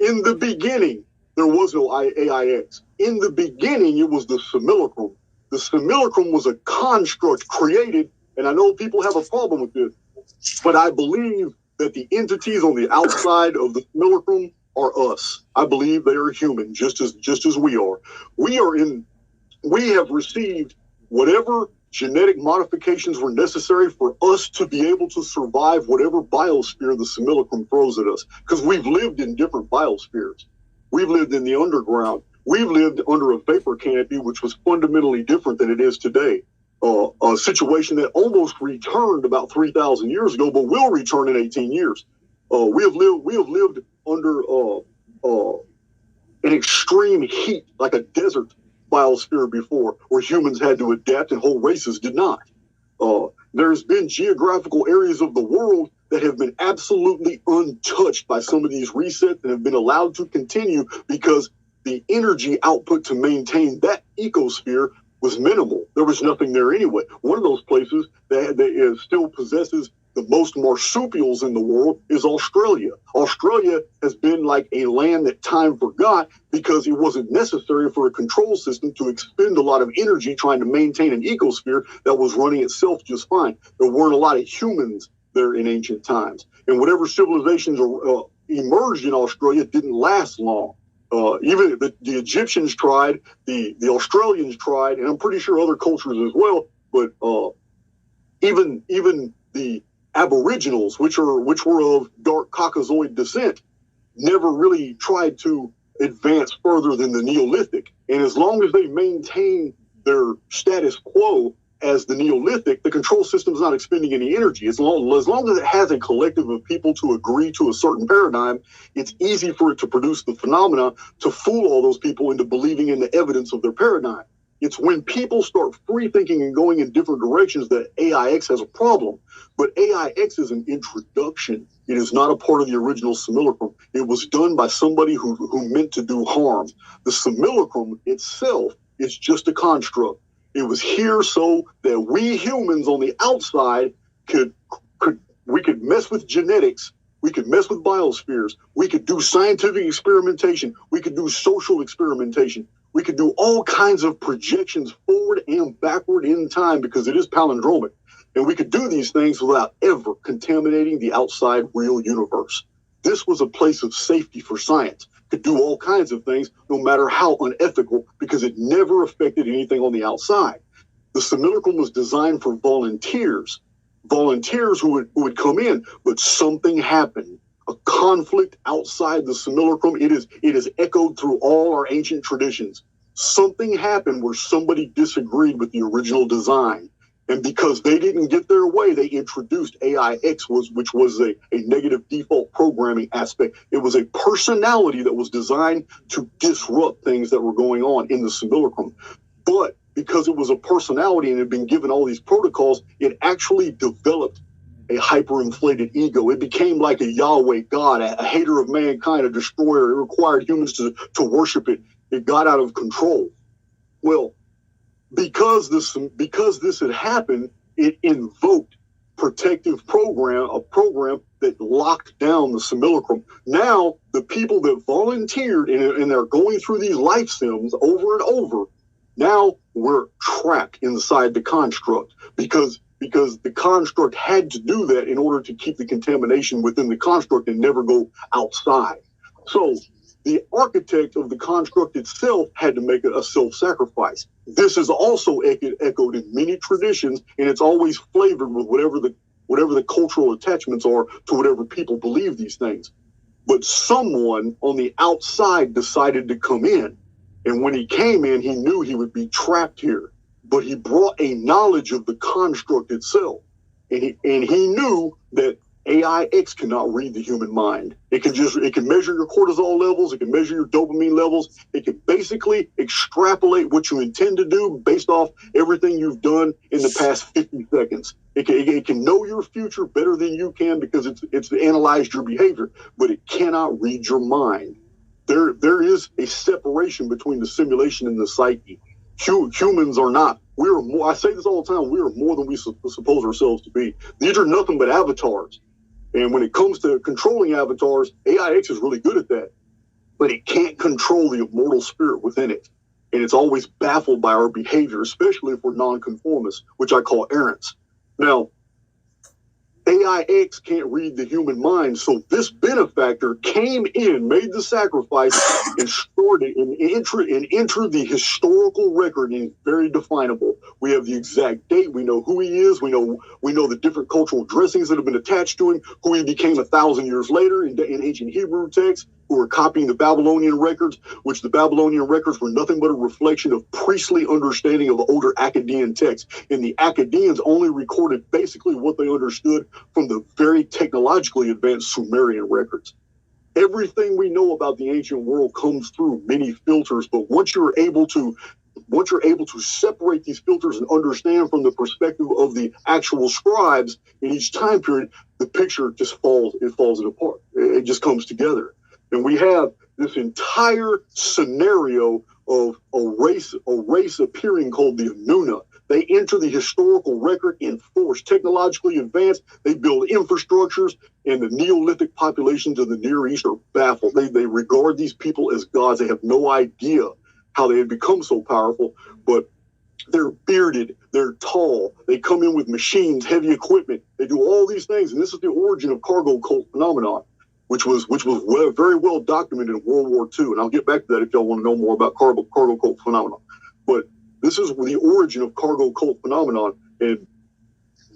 In the beginning, there was no AIX. In the beginning, it was the simulacrum. The simulacrum was a construct created, and I know people have a problem with this, but I believe that the entities on the outside of the simulacrum are us. I believe they are human, just as we are. We have received whatever genetic modifications were necessary for us to be able to survive whatever biosphere the simulacrum throws at us, because we've lived in different biospheres. We've lived in the underground. We've lived under a vapor canopy, which was fundamentally different than it is today. A situation that almost returned about 3,000 years ago, but will return in 18 years. We have lived under an extreme heat, like a desert biosphere before, where humans had to adapt and whole races did not. There's been geographical areas of the world that have been absolutely untouched by some of these resets and have been allowed to continue because the energy output to maintain that ecosphere was minimal. There was nothing there anyway. One of those places that still possesses the most marsupials in the world is Australia. Australia has been like a land that time forgot because it wasn't necessary for a control system to expend a lot of energy trying to maintain an ecosphere that was running itself just fine. There weren't a lot of humans there in ancient times. And whatever civilizations emerged in Australia didn't last long. Even the Egyptians tried, the Australians tried, and I'm pretty sure other cultures as well. But even the Aboriginals, which were of dark Caucasoid descent, never really tried to advance further than the Neolithic. And as long as they maintain their status quo as the Neolithic, the control system is not expending any energy. As long as it has a collective of people to agree to a certain paradigm, it's easy for it to produce the phenomena to fool all those people into believing in the evidence of their paradigm. It's when people start free thinking and going in different directions that AIX has a problem. But AIX is an introduction. It is not a part of the original simulacrum. It was done by somebody who meant to do harm. The simulacrum itself is just a construct. It was here so that we humans on the outside could mess with genetics. We could mess with biospheres. We could do scientific experimentation. We could do social experimentation. We could do all kinds of projections forward and backward in time because it is palindromic. And we could do these things without ever contaminating the outside real universe. This was a place of safety for science. Could do all kinds of things, no matter how unethical, because it never affected anything on the outside. The simulacrum was designed for volunteers who would come in, but something happened. A conflict outside the simulacrum. It is echoed through all our ancient traditions. Something happened where somebody disagreed with the original design. And because they didn't get their way, they introduced AIX, which was a negative default programming aspect. It was a personality that was designed to disrupt things that were going on in the simulacrum. But because it was a personality and had been given all these protocols, it actually developed a hyperinflated ego. It became like a Yahweh God, a hater of mankind, a destroyer. It required humans to worship it. It got out of control. Well, because this had happened, it invoked a program that locked down the simulacrum. Now, the people that volunteered and they're going through these life sims over and over, now we're trapped inside the construct because the construct had to do that in order to keep the contamination within the construct and never go outside. So the architect of the construct itself had to make a self-sacrifice. This is also echoed in many traditions, and it's always flavored with whatever the cultural attachments are to whatever people believe these things. But someone on the outside decided to come in. And when he came in, he knew he would be trapped here. But he brought a knowledge of the construct itself. And he knew that AIX cannot read the human mind. It can measure your cortisol levels. It can measure your dopamine levels. It can basically extrapolate what you intend to do based off everything you've done in the past 50 seconds. It can know your future better than you can because it's analyzed your behavior, but it cannot read your mind. There is a separation between the simulation and the psyche. Humans are not. We're more. I say this all the time. We are more than we suppose ourselves to be. These are nothing but avatars. And when it comes to controlling avatars, AIX is really good at that. but it can't control the immortal spirit within it. And it's always baffled by our behavior, especially if we're nonconformists, which I call errants. Now, AIX can't read the human mind, so this benefactor came in, made the sacrifice, and stored it and entered the historical record, and it's very definable. We have the exact date. We know who he is. We know the different cultural dressings that have been attached to him, who he became 1,000 years later in ancient Hebrew texts, who were copying the Babylonian records, which the Babylonian records were nothing but a reflection of priestly understanding of older Akkadian texts. And the Akkadians only recorded basically what they understood from the very technologically advanced Sumerian records. Everything we know about the ancient world comes through many filters, but once you're able to separate these filters and understand from the perspective of the actual scribes in each time period, the picture just falls apart. It just comes together. And we have this entire scenario of a race appearing called the Anuna. They enter the historical record in force, technologically advanced. They build infrastructures, and the Neolithic populations of the Near East are baffled. They regard these people as gods. They have no idea how they had become so powerful, but they're bearded, they're tall, they come in with machines, heavy equipment. They do all these things, and this is the origin of cargo cult phenomenon, which was very well documented in World War II. And I'll get back to that if y'all want to know more about cargo cult phenomenon. But this is the origin of cargo cult phenomenon. And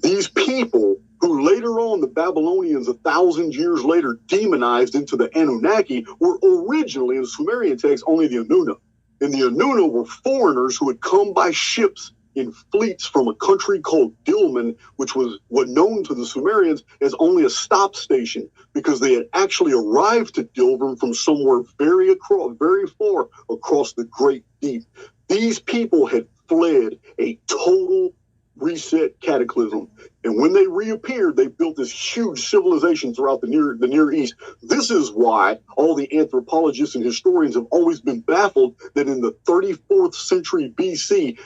these people who later on the Babylonians 1,000 years later demonized into the Anunnaki were originally in Sumerian texts only the Anuna. And the Anuna were foreigners who had come by ships in fleets from a country called Dilmun, which was known to the Sumerians as only a stop station, because they had actually arrived to Dilmun from somewhere very far across the Great Deep. These people had fled a total reset cataclysm. And when they reappeared, they built this huge civilization throughout the Near East. This is why all the anthropologists and historians have always been baffled that in the 34th century BC,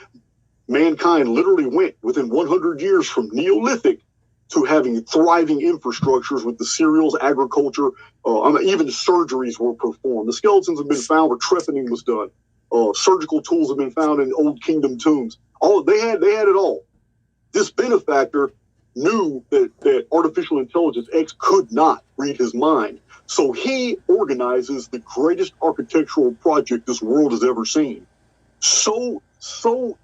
mankind literally went within 100 years from Neolithic to having thriving infrastructures with the cereals, agriculture, even surgeries were performed. The skeletons have been found where trephining was done. Surgical tools have been found in Old Kingdom tombs. They had it all. This benefactor knew that artificial intelligence X could not read his mind. So he organizes the greatest architectural project this world has ever seen. So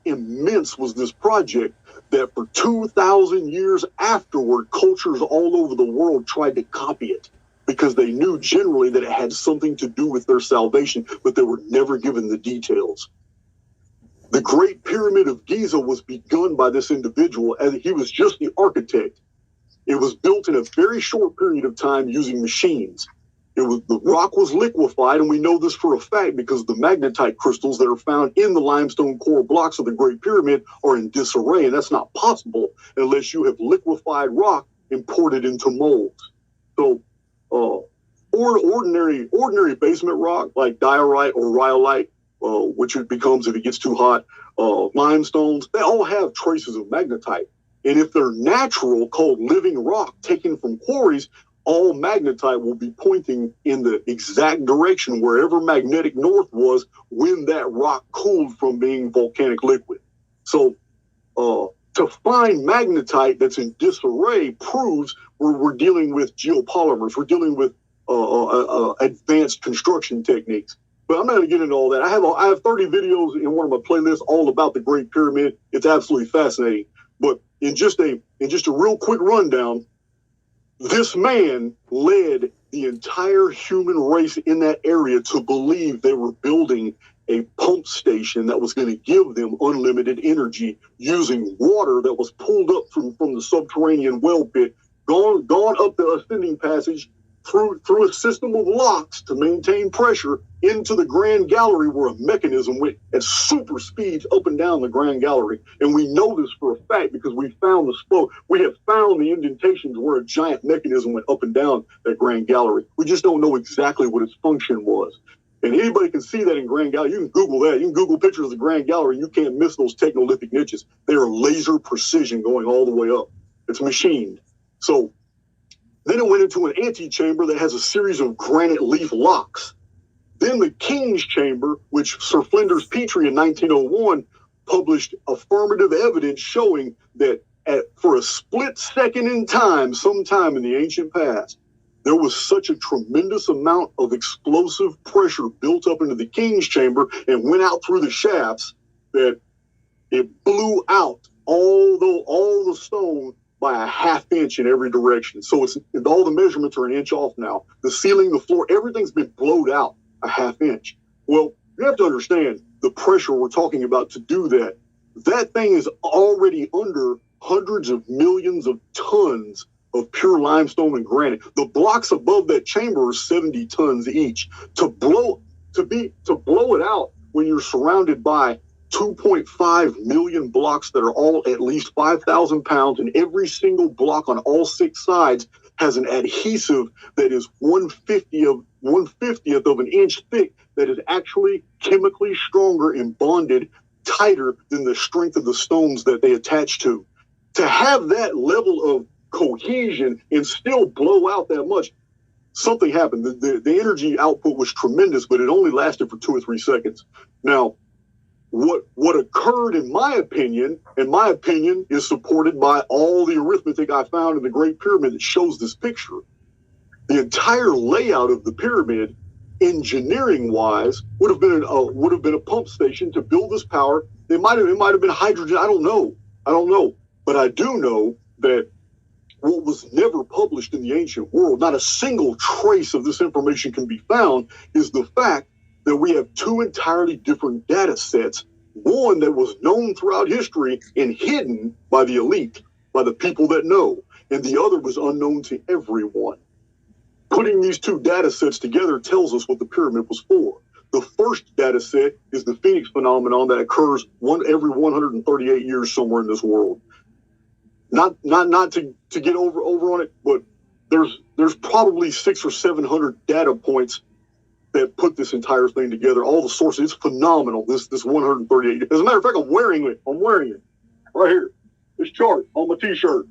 immense was this project that for 2,000 years afterward, cultures all over the world tried to copy it because they knew generally that it had something to do with their salvation, but they were never given the details. The Great Pyramid of Giza was begun by this individual, and he was just the architect. It was built in a very short period of time using machines. The rock was liquefied, and we know this for a fact because the magnetite crystals that are found in the limestone core blocks of the Great Pyramid are in disarray, and that's not possible unless you have liquefied rock and poured it into molds. So, ordinary basement rock like diorite or rhyolite, which it becomes if it gets too hot, limestones, they all have traces of magnetite. And if they're natural, called living rock taken from quarries, all magnetite will be pointing in the exact direction wherever magnetic north was when that rock cooled from being volcanic liquid. So to find magnetite that's in disarray proves we're dealing with geopolymers. We're dealing with advanced construction techniques. But I'm not going to get into all that. I have 30 videos in one of my playlists all about the Great Pyramid. It's absolutely fascinating. But in just a real quick rundown, this man led the entire human race in that area to believe they were building a pump station that was going to give them unlimited energy using water that was pulled up from the subterranean well pit, gone up the ascending passage through a system of locks to maintain pressure into the Grand Gallery, where a mechanism went at super speeds up and down the Grand Gallery. And we know this for a fact because we found the slope. We have found the indentations where a giant mechanism went up and down that Grand Gallery. We just don't know exactly what its function was. And anybody can see that in Grand Gallery. You can Google that. You can Google pictures of the Grand Gallery. You can't miss those technolithic niches. They are laser precision going all the way up. It's machined. So then it went into an antechamber that has a series of granite leaf locks. Then the King's Chamber, which Sir Flinders Petrie in 1901 published affirmative evidence showing that for a split second in time, sometime in the ancient past, there was such a tremendous amount of explosive pressure built up into the King's Chamber and went out through the shafts that it blew out all the stone by a half inch in every direction. So all the measurements are an inch off now. The ceiling, the floor, everything's been blowed out a half inch. Well, you have to understand the pressure we're talking about to do that. That thing is already under hundreds of millions of tons of pure limestone and granite. The blocks above that chamber are 70 tons each. To blow it out when you're surrounded by 2.5 million blocks that are all at least 5,000 pounds, and every single block on all six sides has an adhesive that is 1/50th of an inch thick, that is actually chemically stronger and bonded tighter than the strength of the stones that they attach to. To have that level of cohesion and still blow out that much, something happened. The energy output was tremendous, but it only lasted for 2 or 3 seconds. Now, what occurred, in my opinion is supported by all the arithmetic I found in the Great Pyramid that shows this picture. The entire layout of the pyramid, engineering-wise, would have been a pump station to build this power. It might have been hydrogen. I don't know, but I do know that what was never published in the ancient world, not a single trace of this information can be found, is the fact that we have 2 entirely different data sets. One that was known throughout history and hidden by the elite, by the people that know, and the other was unknown to everyone. Putting these 2 data sets together tells us what the pyramid was for. The first data set is the Phoenix phenomenon that occurs every 138 years somewhere in this world. Not to get over on it, but there's probably 600 or 700 data points that put this entire thing together. All the sources, it's phenomenal. This 138. As a matter of fact, I'm wearing it right here. This chart on my T-shirt.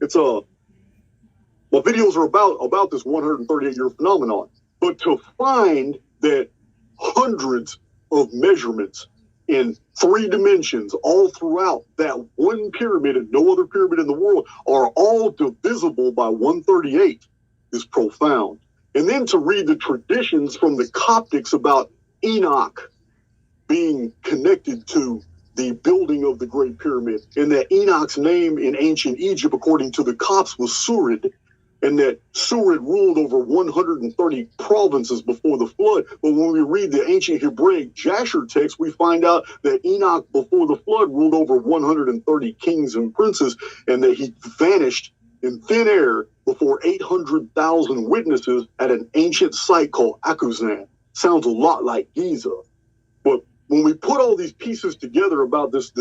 It's my videos are about this 138-year phenomenon. But to find that hundreds of measurements in 3 dimensions all throughout that one pyramid and no other pyramid in the world are all divisible by 138 is profound. And then to read the traditions from the Coptics about Enoch being connected to the building of the Great Pyramid, and that Enoch's name in ancient Egypt, according to the Copts, was Surid, and that Surid ruled over 130 provinces before the flood. But when we read the ancient Hebraic Jasher text, we find out that Enoch before the flood ruled over 130 kings and princes, and that he vanished in thin air before 800,000 witnesses at an ancient site called Akuzan. Sounds a lot like Giza. But when we put all these pieces together about this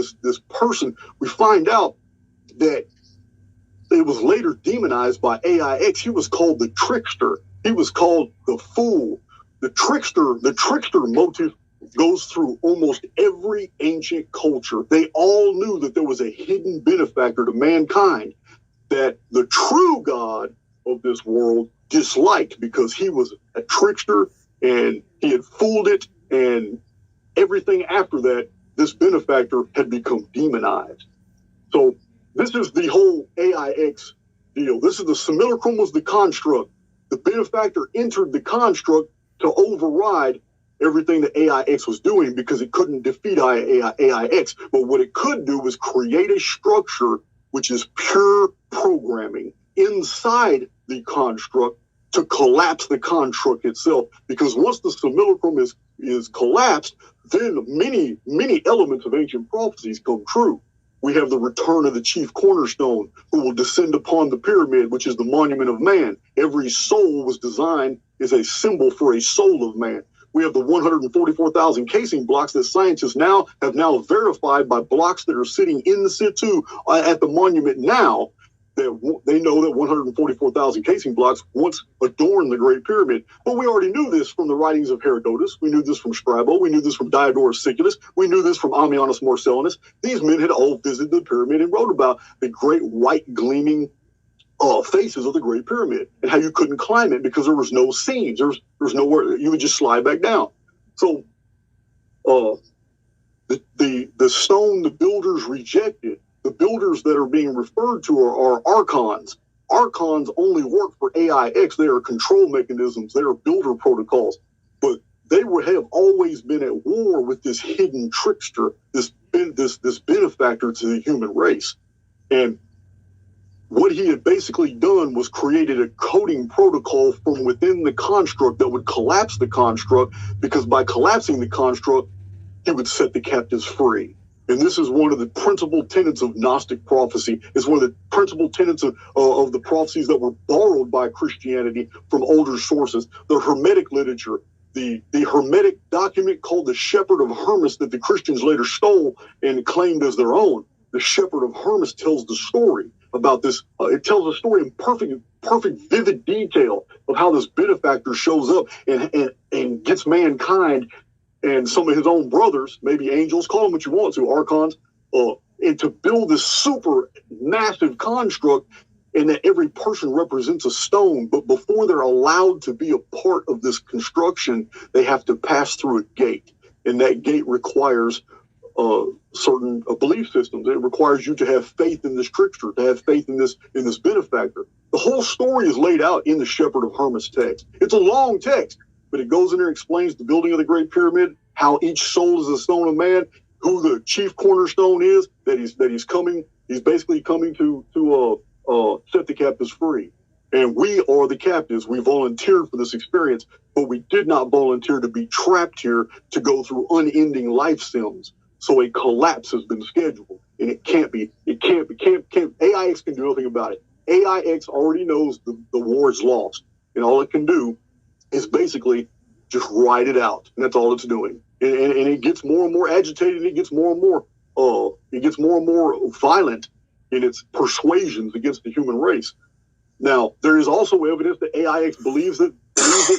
person, we find out that it was later demonized by AIX. He was called the trickster. He was called the fool. The trickster motive goes through almost every ancient culture. They all knew that there was a hidden benefactor to mankind that the true God of this world disliked, because he was a trickster and he had fooled it, and everything after that, this benefactor had become demonized. So this is the whole AIX deal. This is the simulacrum was the construct. The benefactor entered the construct to override everything that AIX was doing, because it couldn't defeat AIX. But what it could do was create a structure which is pure programming inside the construct to collapse the construct itself. Because once the simulacrum is collapsed, then many elements of ancient prophecies come true. We have the return of the chief cornerstone, who will descend upon the pyramid, which is the monument of man. Every soul was designed as a symbol for a soul of man. We have the 144,000 casing blocks that scientists have now verified by blocks that are sitting in situ at the monument now, that they know that 144,000 casing blocks once adorned the Great Pyramid. But we already knew this from the writings of Herodotus. We knew this from Strabo. We knew this from Diodorus Siculus. We knew this from Ammianus Marcellinus. These men had all visited the pyramid and wrote about the great white gleaming faces of the Great Pyramid, and how you couldn't climb it because there was no seams. There's nowhere you would just slide back down. So the stone the builders rejected, the builders that are being referred to are archons. Archons only work for AIX. They are control mechanisms. They are builder protocols. But they have always been at war with this hidden trickster, this benefactor to the human race. And what he had basically done was created a coding protocol from within the construct that would collapse the construct, because by collapsing the construct, he would set the captives free. And this is one of the principal tenets of Gnostic prophecy. It's one of the principal tenets of the prophecies that were borrowed by Christianity from older sources. The Hermetic literature, the Hermetic document called the Shepherd of Hermas that the Christians later stole and claimed as their own. The Shepherd of Hermas tells the story about this. It tells a story in perfect, vivid detail of how this benefactor shows up and gets mankind and some of his own brothers, maybe angels, call them what you want to, archons, and to build this super massive construct, and that every person represents a stone. But before they're allowed to be a part of this construction, they have to pass through a gate, and that gate requires certain belief systems. It requires you to have faith in this trickster, to have faith in this benefactor. The whole story is laid out in the Shepherd of Hermas text. It's a long text, but it goes in there and explains the building of the Great Pyramid, how each soul is a stone of man, who the chief cornerstone is, that he's coming. He's basically coming to set the captives free. And we are the captives. We volunteered for this experience, but we did not volunteer to be trapped here to go through unending life sims. So a collapse has been scheduled, and it can't. AIX can do nothing about it. AIX already knows the war is lost, and all it can do is basically just ride it out, and that's all it's doing. And it gets more and more agitated. It gets more and more violent in its persuasions against the human race. Now, there is also evidence that AIX believes that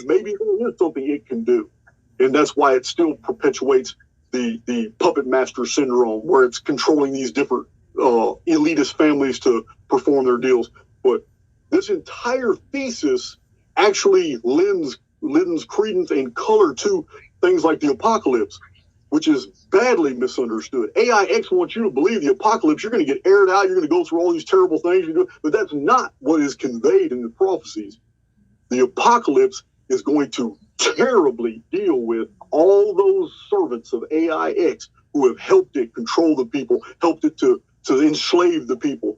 maybe there is something it can do, and that's why it still perpetuates the puppet master syndrome, where it's controlling these different elitist families to perform their deals. But this entire thesis actually lends credence and color to things like the apocalypse, which is badly misunderstood. AIX wants you to believe the apocalypse, you're going to get aired out, you're going to go through all these terrible things, but that's not what is conveyed in the prophecies. The apocalypse is going to terribly deal with all those servants of AIX who have helped it control the people, helped it to enslave the people.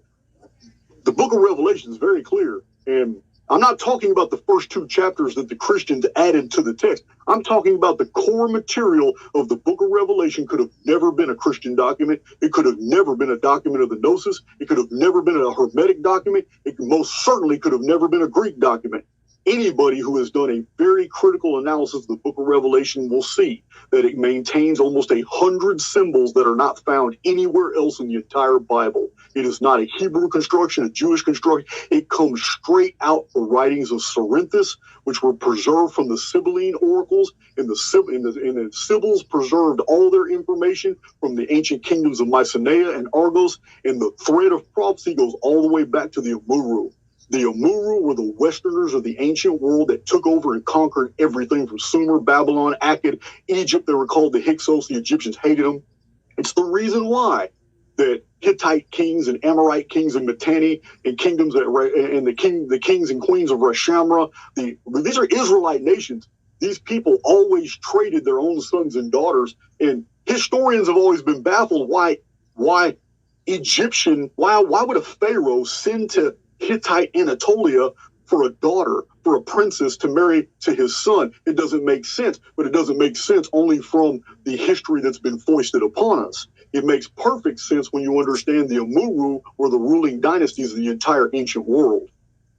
The book of Revelation is very clear, and I'm not talking about the first two chapters that the Christians added to the text. I'm talking about the core material of the book of Revelation. Could have never been a Christian document. It could have never been a document of the Gnosis. It could have never been a Hermetic document. It most certainly could have never been a Greek document. Anybody who has done a very critical analysis of the book of Revelation will see that it maintains almost 100 symbols that are not found anywhere else in the entire Bible. It is not a Hebrew construction, a Jewish construction. It comes straight out the writings of Cerinthus, which were preserved from the Sibylline oracles, and the Sibyls preserved all their information from the ancient kingdoms of Mycenae and Argos, and the thread of prophecy goes all the way back to the Amurru. The Amurru were the Westerners of the ancient world that took over and conquered everything from Sumer, Babylon, Akkad, Egypt. They were called the Hyksos. The Egyptians hated them. It's the reason why that Hittite kings and Amorite kings and Mitanni and kingdoms and the kings and queens of Reshamra, these are Israelite nations. These people always traded their own sons and daughters, and historians have always been baffled why would a pharaoh send to Hittite Anatolia for a daughter, for a princess to marry to his son? It doesn't make sense, but it doesn't make sense only from the history that's been foisted upon us. It makes perfect sense when you understand the Amurru were the ruling dynasties of the entire ancient world.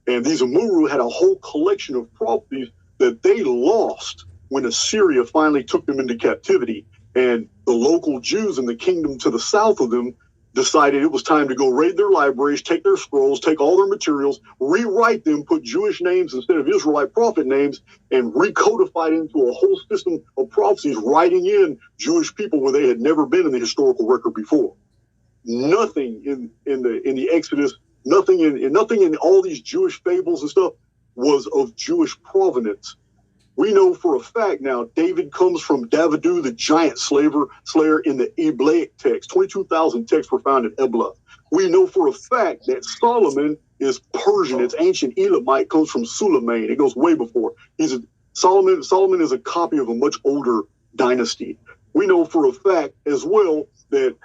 And these Amurru had a whole collection of prophecies that they lost when Assyria finally took them into captivity. And the local Jews in the kingdom to the south of them decided it was time to go raid their libraries, take their scrolls, take all their materials, rewrite them, put Jewish names instead of Israelite prophet names, and recodify it into a whole system of prophecies, writing in Jewish people where they had never been in the historical record before. Nothing in the Exodus Nothing in all these Jewish fables and stuff was of Jewish provenance. We know for a fact now David comes from Davidu, the giant slayer in the Eblaic text. 22,000 texts were found in Ebla. We know for a fact that Solomon is Persian. It's ancient Elamite, comes from Suleiman. It goes way before. Solomon is a copy of a much older dynasty. We know for a fact as well that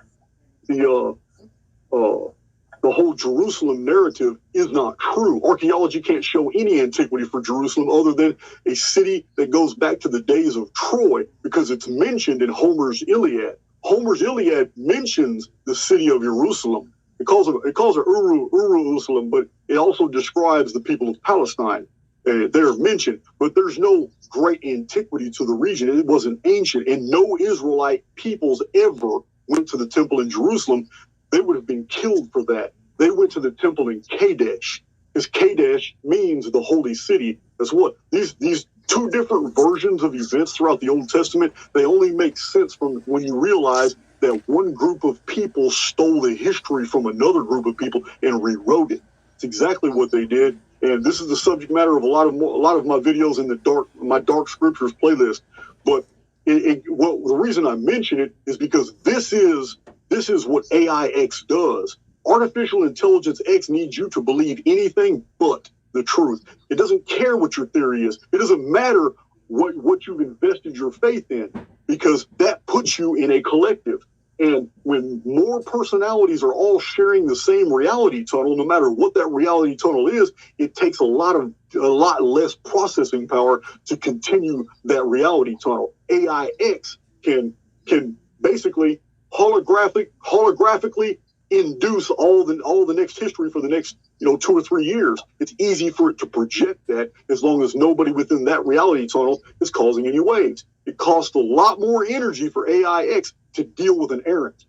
the whole Jerusalem narrative is not true. Archaeology can't show any antiquity for Jerusalem other than a city that goes back to the days of Troy, because it's mentioned in Homer's Iliad. Homer's Iliad mentions the city of Jerusalem. It calls it Jerusalem, but it also describes the people of Palestine. They're mentioned, but there's no great antiquity to the region. It wasn't ancient, and no Israelite peoples ever went to the temple in Jerusalem. They would have been killed for that. They went to the temple in Kadesh, because Kadesh means the holy city. That's what these two different versions of events throughout the Old Testament, they only make sense from when you realize that one group of people stole the history from another group of people and rewrote it. It's exactly what they did. And this is the subject matter of a lot of my videos in my dark scriptures playlist. But the reason I mention it is because this is what AIX does. Artificial intelligence X needs you to believe anything but the truth. It doesn't care what your theory is. It doesn't matter what you've invested your faith in, because that puts you in a collective. And when more personalities are all sharing the same reality tunnel, no matter what that reality tunnel is, it takes a lot less processing power to continue that reality tunnel. AIX can basically holographically induce all the next history for the next 2 or 3 years. It's easy for it to project that, as long as nobody within that reality tunnel is causing any waves. It costs a lot more energy for AIX to deal with an errant.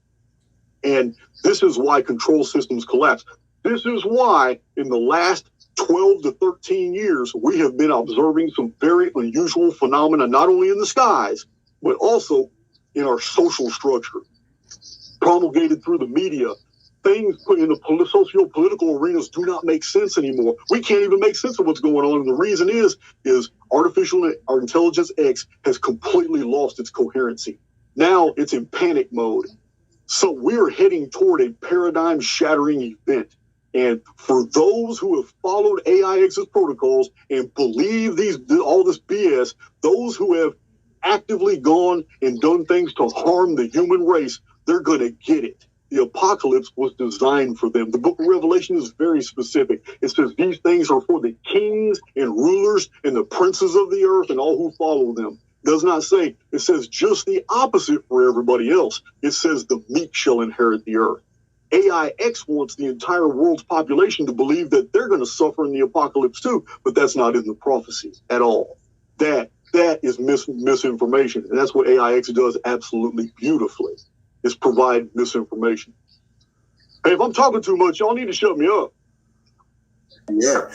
And this is why control systems collapse. This is why in the last 12 to 13 years, we have been observing some very unusual phenomena, not only in the skies, but also in our social structure, promulgated through the media. Things put in the socio-political arenas do not make sense anymore. We can't even make sense of what's going on. And the reason is artificial intelligence X has completely lost its coherency. Now it's in panic mode. So we're heading toward a paradigm-shattering event. And for those who have followed AIX's protocols and believe all this BS, those who have actively gone and done things to harm the human race, they're going to get it. The apocalypse was designed for them. The book of Revelation is very specific. It says these things are for the kings and rulers and the princes of the earth and all who follow them. It does not say, it says just the opposite for everybody else. It says the meek shall inherit the earth. AIX wants the entire world's population to believe that they're going to suffer in the apocalypse too, but that's not in the prophecy at all. That is misinformation, and that's what AIX does absolutely beautifully, is provide misinformation. Hey, if I'm talking too much, y'all need to shut me up. Yeah.